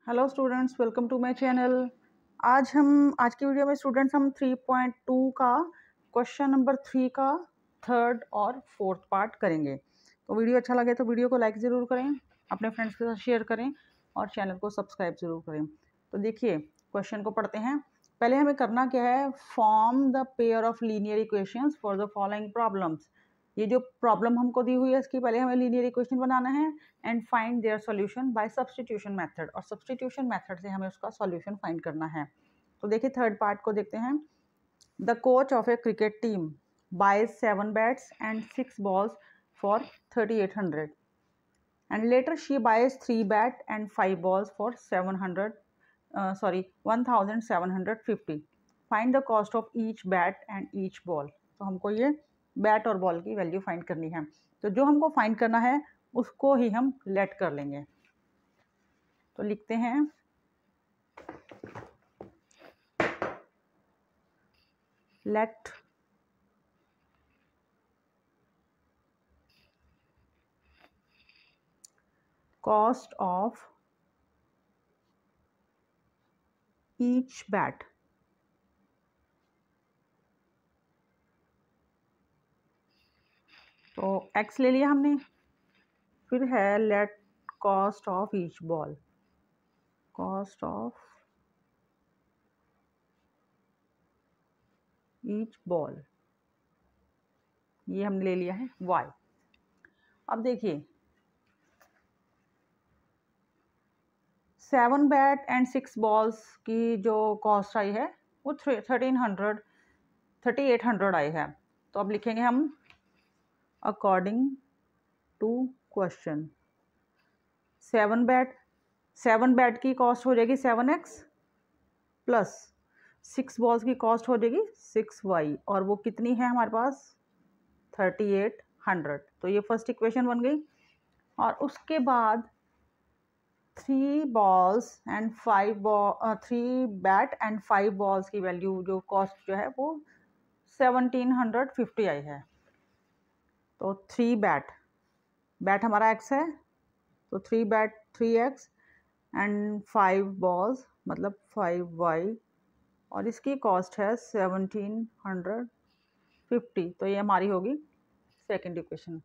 Hello students, welcome to my channel. आज की video में स्टूडेंट्स हम 3.2 का क्वेश्चन नंबर 3 का थर्ड और फोर्थ पार्ट करेंगे। तो वीडियो अच्छा लगे तो वीडियो को लाइक ज़रूर करें, अपने फ्रेंड्स के साथ शेयर करें और चैनल को सब्सक्राइब ज़रूर करें। तो देखिए क्वेश्चन को पढ़ते हैं। पहले हमें करना क्या है, form the pair of linear equations for the following problems. ये जो प्रॉब्लम हमको दी हुई है इसकी पहले हमें लीनियर इक्वेशन बनाना है and find their solution bye substitution method, और सब्स्टिट्यूशन मेथड से हमें उसका सॉल्यूशन फाइंड करना है। तो देखिए थर्ड पार्ट को देखते हैं। The coach of a cricket team buys 7 bats and 6 balls for 3800 and later she buys 3 bat and 5 balls for 1750। Find the cost of each bat and each ball. तो हमको ये बैट और ball की value find करनी है। तो जो हमको फाइंड करना है उसको ही हम लेट कर लेंगे। तो लिखते हैं let cost of each bat तो x ले लिया हमने, फिर है let cost of each ball, cost of each ball ये हमने ले लिया है y। अब देखिए 7 बैट एंड 6 बॉल्स की जो कॉस्ट आई है वो 3800 आई है। तो अब लिखेंगे हम अकॉर्डिंग टू क्वेश्चन 7 बैट की कॉस्ट हो जाएगी 7x प्लस 6 बॉल्स की कॉस्ट हो जाएगी 6y, और वो कितनी है हमारे पास 3800। तो ये फर्स्ट इक्वेशन बन गई। और उसके बाद 3 बैट एंड 5 बॉल्स की वैल्यू जो कॉस्ट जो है वो 1750 आई है। तो 3 बैट हमारा x है, तो 3 बैट 3x एंड 5 बॉल्स मतलब 5y, और इसकी कॉस्ट है 1750। तो ये हमारी होगी सेकंड इक्वेशन।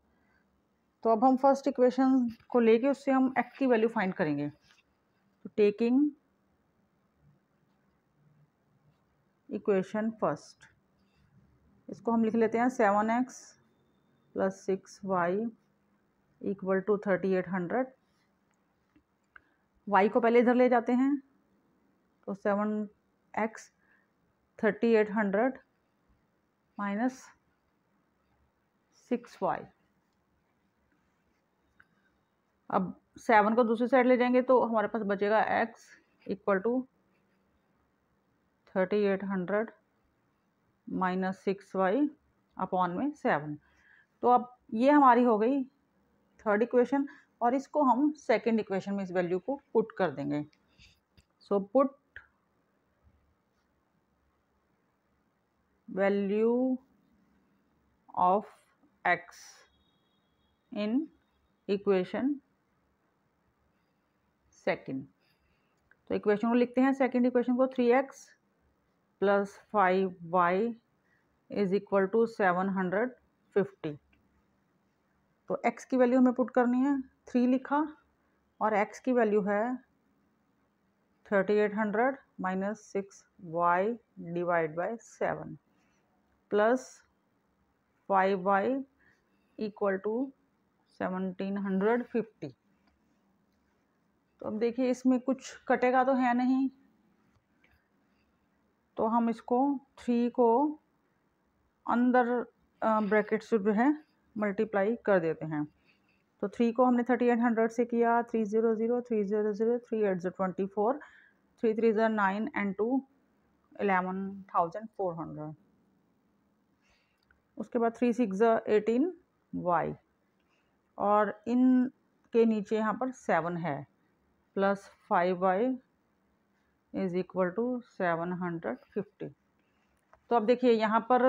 तो अब हम फर्स्ट इक्वेशन को लेके उससे हम x की वैल्यू फाइंड करेंगे। तो टेकिंग इक्वेशन फर्स्ट, इसको हम लिख लेते हैं 7x plus 6y equal to 3800। y को पहले इधर ले जाते हैं, तो 7x 3800 माइनस 6y। अब 7 को दूसरी साइड ले जाएंगे तो हमारे पास बचेगा x equal to 3800 minus 6y upon में 7। तो अब ये हमारी हो गई थर्ड इक्वेशन, और इसको हम सेकंड इक्वेशन में इस वैल्यू को पुट कर देंगे। सो put value of x in equation second. तो इक्वेशन को लिखते हैं, सेकंड इक्वेशन को 3x plus 5y is equal to 750। तो x की वैल्यू हमें पुट करनी है, 3 लिखा, और x की वैल्यू है 3800 minus 6y divide by 7 plus 5y equal to 1750। तो अब देखिए इसमें कुछ कटेगा तो है नहीं, तो हम इसको 3 को अंदर ब्रैकेट से जो है मल्टीप्लाई कर देते हैं। तो 3 को हमने 3800 से किया, 300 300 3 8 24 3 3 9 एंड 2 11,400। उसके बाद 3 6 18y, और इन के नीचे यहाँ पर 7 है, plus 5y is equal to 750। तो अब देखिए यहाँ पर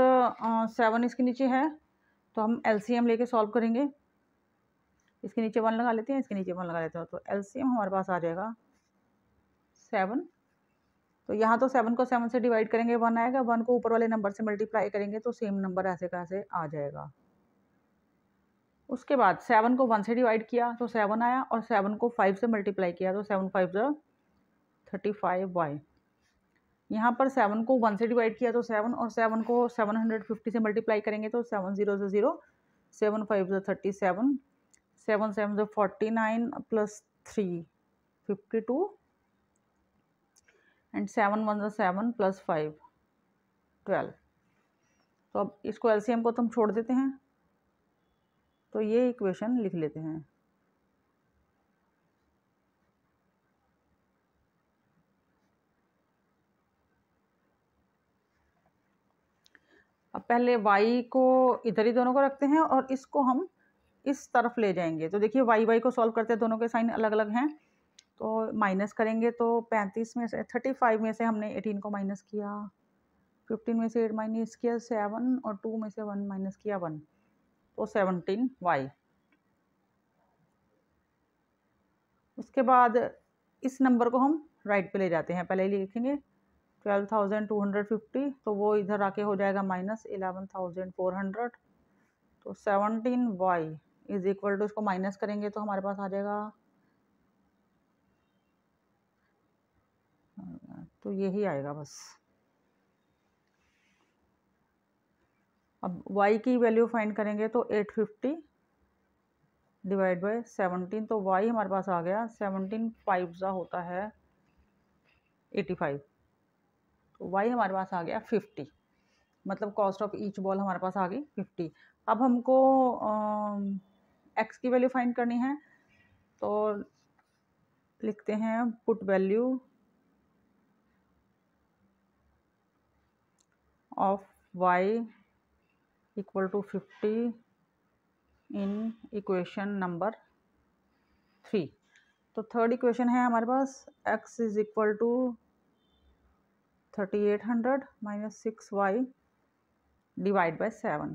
7 इसके नीचे है, तो हम LCM लेके सॉल्व करेंगे। इसके नीचे 1 लगा लेते हैं, इसके नीचे 1 लगा लेते हैं, तो LCM हमारे पास आ जाएगा 7, तो यहाँ तो 7 को 7 से डिवाइड करेंगे 1 आएगा, 1 को ऊपर वाले नंबर से मल्टीप्लाई करेंगे तो सेम नंबर ऐसे कैसे आ जाएगा। उसके बाद 7 को 1 से डिवाइड किया तो 7 आया, और 7 को 5 से मल्टीप्लाई किया तो 7 5 35y। यहाँ पर 7 को 1 से डिवाइड किया तो 7, और 7 को 750 से मल्टीप्लाई करेंगे तो 7 0 0, 7 5 37, 7 7 49 प्लस 3 52, एंड 7 1 7 प्लस 5 12। तो अब इसको एलसीएम को तो हम छोड़ देते हैं, तो ये इक्वेशन लिख लेते हैं। अब पहले y को इधर ही दोनों को रखते हैं और इसको हम इस तरफ ले जाएंगे। तो देखिए y को सॉल्व करते हैं, दोनों के साइन अलग अलग हैं, तो माइनस करेंगे तो 35 में से 35 में से हमने 18 को माइनस किया, 15 में से 8 माइनस किया 7, और 2 में से 1 माइनस किया 1, तो 17y। उसके बाद इस नंबर को हम राइट पे ले जाते हैं, पहले ही लिखेंगे 12,250, तो वो इधर आके हो जाएगा माइनस 11,400, तो 17y इज इक्वल टू, इसको माइनस करेंगे तो हमारे पास आ जाएगा, तो यही आएगा बस। अब y की वैल्यू फाइंड करेंगे तो 850 डिवाइड बाय 17, तो y हमारे पास आ गया 17 5 होता है 85, तो y हमारे पास आ गया 50, मतलब कॉस्ट ऑफ ईच बॉल हमारे पास आ गई 50। अब हमको x की वैल्यू फाइंड करनी है, तो लिखते हैं put value of y equal to 50 in equation number 3। तो थर्ड इक्वेशन है हमारे पास x is equal to 3800 minus 6y divide by 7।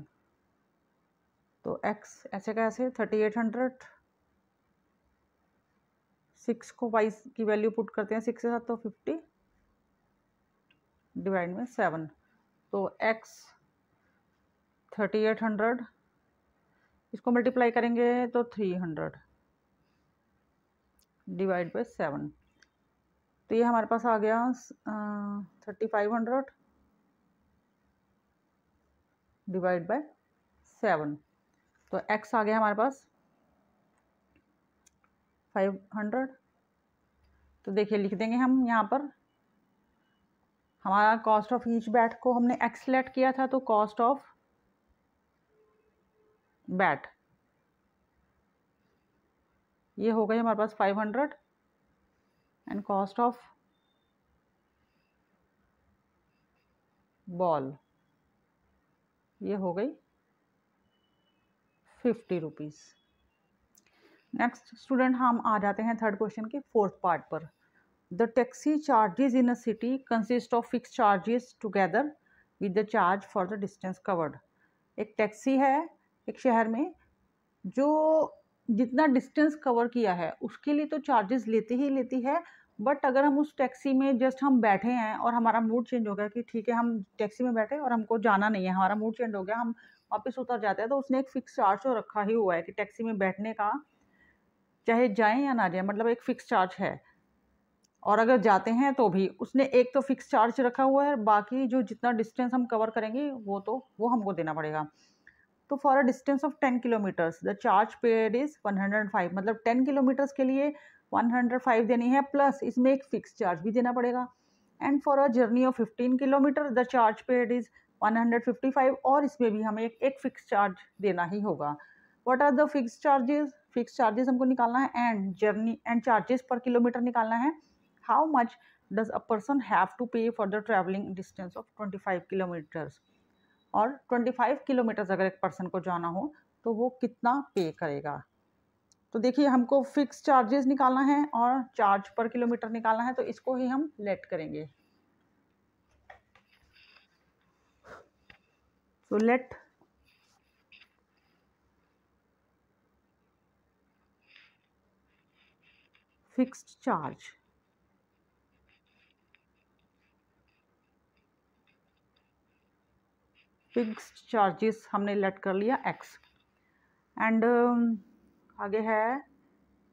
तो x ऐसे कैसे 3800, 6 को y की वैल्यू पुट करते हैं 6 के साथ, तो 50 डिवाइड में 7, तो x 3800, इसको मल्टीप्लाई करेंगे तो 300 डिवाइड बाय 7, तो ये हमारे पास आ गया 3500 डिवाइड बाय 7, तो x आ गया हमारे पास 500। तो देखिए लिख देंगे हम यहाँ पर, हमारा कॉस्ट ऑफ ईच बैट को हमने x सेलेक्ट किया था, तो कॉस्ट ऑफ बैट ये हो गई हमारे पास 500, एंड कॉस्ट ऑफ बॉल ये हो गई 50 रुपीज़। नेक्स्ट स्टूडेंट हम आ जाते हैं थर्ड क्वेश्चन के फोर्थ पार्ट पर। The taxi charges in a city consist of fix charges together with the charge for the distance covered. एक टैक्सी है एक शहर में, जो जितना डिस्टेंस कवर किया है उसके लिए तो चार्जेस लेती ही लेती है, बट अगर हम उस टैक्सी में जस्ट हम बैठे हैं और हमारा मूड चेंज हो गया कि ठीक है हम टैक्सी में बैठे और हमको जाना नहीं है, हमारा मूड चेंज हो गया, हम वापस उतर जाते हैं, तो उसने एक फिक्स चार्ज तो रखा ही हुआ है कि टैक्सी में बैठने का चाहे जाएं या ना जाएं, मतलब एक फिक्स चार्ज है, और अगर जाते हैं तो भी उसने एक तो फिक्स चार्ज रखा हुआ है, बाकी जो जितना डिस्टेंस हम कवर करेंगे वो हमको देना पड़ेगा। तो for a distance of 10 kilometres the charge paid is 105, मतलब 10 किलोमीटर्स के लिए 105 देनी है, प्लस इसमें एक फिक्स चार्ज भी देना पड़ेगा। And for a journey of 15 kilometre the charge paid is 155, और इसमें भी हमें एक फिक्स चार्ज देना ही होगा। What are the fix charges? Fix charges हमको निकालना है, and journey and charges per kilometre निकालना है। How much does a person have to pay for the travelling distance of 25 kilometres, और 25 किलोमीटर्स अगर एक पर्सन को जाना हो तो वो कितना पे करेगा। तो देखिए हमको फिक्स चार्जेस निकालना है और चार्ज पर किलोमीटर निकालना है, तो इसको ही हम लेट करेंगे। तो let fixed charge fixed charges हमने लेट कर लिया x एंड आगे है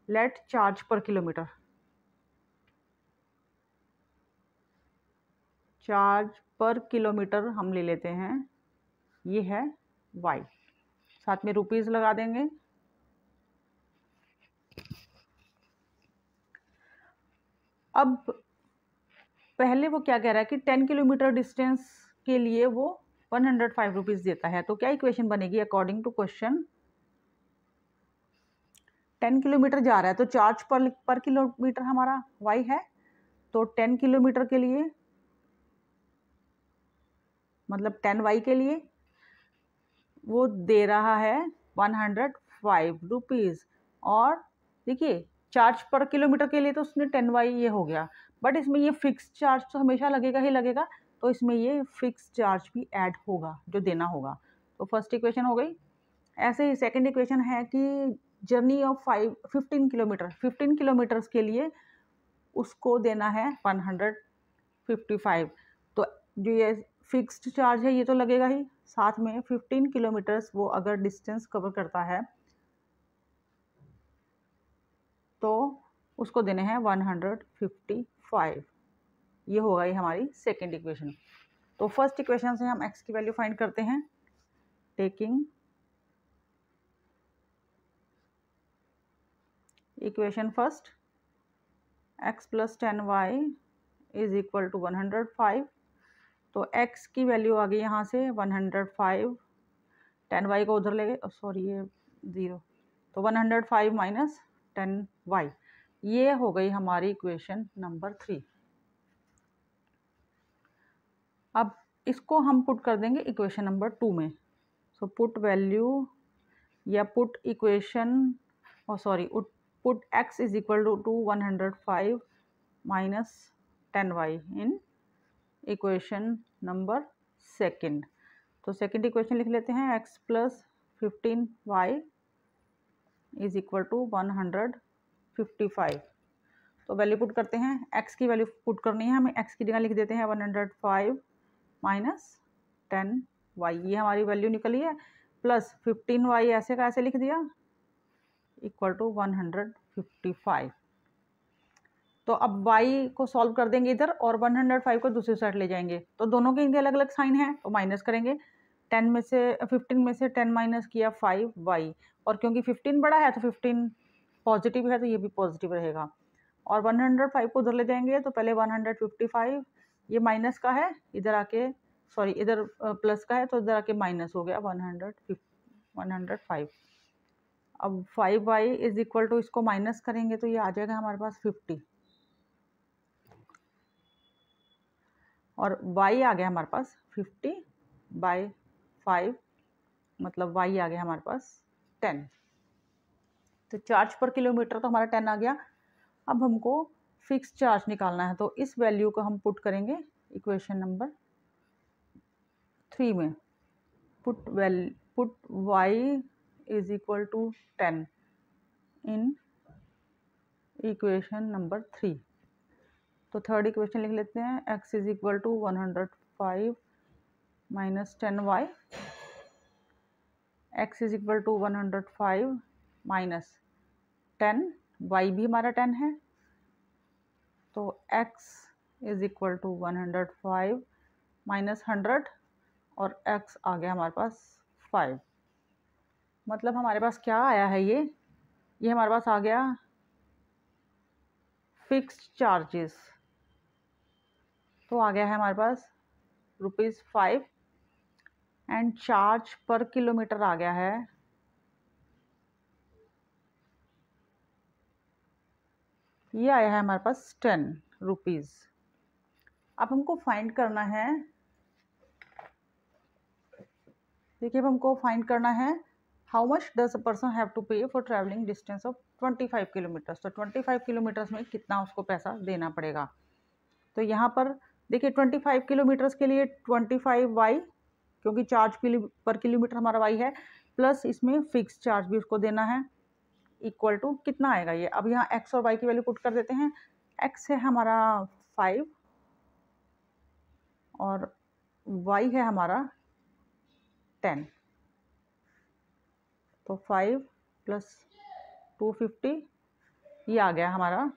let charge per kilometre, charge per kilometre हम ले लेते हैं, ये है y, साथ में रुपीस लगा देंगे। अब पहले वो क्या कह रहा है कि 10 किलोमीटर डिस्टेंस के लिए वो 105 रुपीज़ देता है, तो क्या इक्वेशन बनेगी अकॉर्डिंग टू क्वेश्चन। 10 किलोमीटर जा रहा है तो चार्ज पर किलोमीटर हमारा y है, तो 10 किलोमीटर के लिए मतलब 10y के लिए वो दे रहा है 105 रुपीज़। और देखिए चार्ज पर किलोमीटर के लिए तो उसने 10y ये हो गया, बट इसमें ये फिक्स चार्ज तो हमेशा लगेगा ही लगेगा, तो इसमें ये फिक्स चार्ज भी ऐड होगा जो देना होगा। तो फर्स्ट इक्वेशन हो गई। ऐसे ही सेकंड इक्वेशन है कि जर्नी ऑफ 15 किलोमीटर, 15 किलोमीटर्स के लिए उसको देना है 155, तो जो ये फिक्स्ड चार्ज है ये तो लगेगा ही, साथ में 15 किलोमीटर्स वो अगर डिस्टेंस कवर करता है तो उसको देने हैं 155। ये होगा ये हमारी सेकेंड इक्वेशन। तो फर्स्ट इक्वेशन से हम x की वैल्यू फाइंड करते हैं, taking equation first, x plus 10y is equal to 105। तो x की वैल्यू आ गई यहाँ से 105, 10y को उधर ले गए, सॉरी ये 0, तो 105 माइनस 10y, ये हो गई हमारी इक्वेशन नंबर 3। अब इसको हम पुट कर देंगे इक्वेशन नंबर 2 में। सो पुट वैल्यू या put equation put x is equal to 105 minus 10y in equation number second. तो सेकेंड इक्वेशन लिख लेते हैं, x plus 15y is equal to 155। तो वैल्यू पुट करते हैं, x की वैल्यू पुट करनी है हमें, x की जगह लिख देते हैं 105 माइनस 10y, ये हमारी वैल्यू निकली है, प्लस 15y ऐसे का ऐसे लिख दिया इक्वल टू 155। तो अब y को सॉल्व कर देंगे इधर और 105 को दूसरी साइड ले जाएंगे, तो दोनों के इनके अलग अलग साइन हैं, तो माइनस करेंगे। 10 में से 15 में से 10 माइनस किया 5y, और क्योंकि 15 बड़ा है तो 15 पॉजिटिव है तो ये भी पॉजिटिव रहेगा, और 105 को उधर ले जाएंगे तो पहले 155, ये माइनस का है इधर आके, सॉरी इधर प्लस का है तो इधर आके माइनस हो गया 105। अब 5y इज इक्वल टू, इसको माइनस करेंगे तो ये आ जाएगा हमारे पास 50, और y आ गया हमारे पास 50/5, मतलब y आ गया हमारे पास 10। तो चार्ज पर किलोमीटर तो हमारा 10 आ गया। अब हमको फिक्स चार्ज निकालना है, तो इस वैल्यू को हम पुट करेंगे इक्वेशन नंबर 3 में। Put y is equal to 10 in equation number 3। तो थर्ड इक्वेशन लिख लेते हैं, x is equal to 105 minus 10y, x is equal to 105 minus 10, y भी हमारा 10 है, तो x is equal to 105 minus 100, और x आ गया हमारे पास 5। मतलब हमारे पास क्या आया है, ये हमारे पास आ गया फिक्स्ड चार्जेस, तो आ गया है हमारे पास ₹5 एंड चार्ज पर किलोमीटर आ गया है ये आया है हमारे पास 10 रुपीज़। अब हमको फाइंड करना है, देखिए अब हमको फाइंड करना है how much does a person have to pay for travelling distance of 25 kilometres. तो 25 किलोमीटर्स में कितना उसको पैसा देना पड़ेगा। तो यहाँ पर देखिए 25 किलोमीटर्स के लिए 25y, क्योंकि चार्ज पर किलोमीटर हमारा y है, प्लस इसमें फिक्स चार्ज भी उसको देना है, इक्वल टू कितना आएगा ये। अब यहाँ x और y की वैल्यू पुट कर देते हैं, x है हमारा 5 और y है हमारा 10। तो 5 + 250 ये आ गया हमारा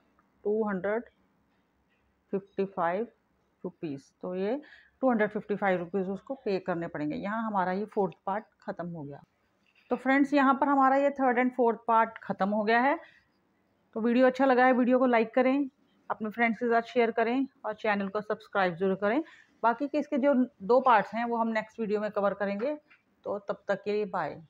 255 रुपीज़। तो ये 255 रुपीज़ उसको पे करने पड़ेंगे। यहाँ हमारा ये 4th पार्ट ख़त्म हो गया। तो फ्रेंड्स यहाँ पर हमारा ये 3rd एंड 4th पार्ट ख़त्म हो गया है। तो वीडियो अच्छा लगा है, वीडियो को लाइक करें, अपने फ्रेंड्स के साथ शेयर करें और चैनल को सब्सक्राइब जरूर करें। बाकी के इसके जो 2 पार्ट्स हैं वो हम नेक्स्ट वीडियो में कवर करेंगे। तो तब तक के लिए बाय।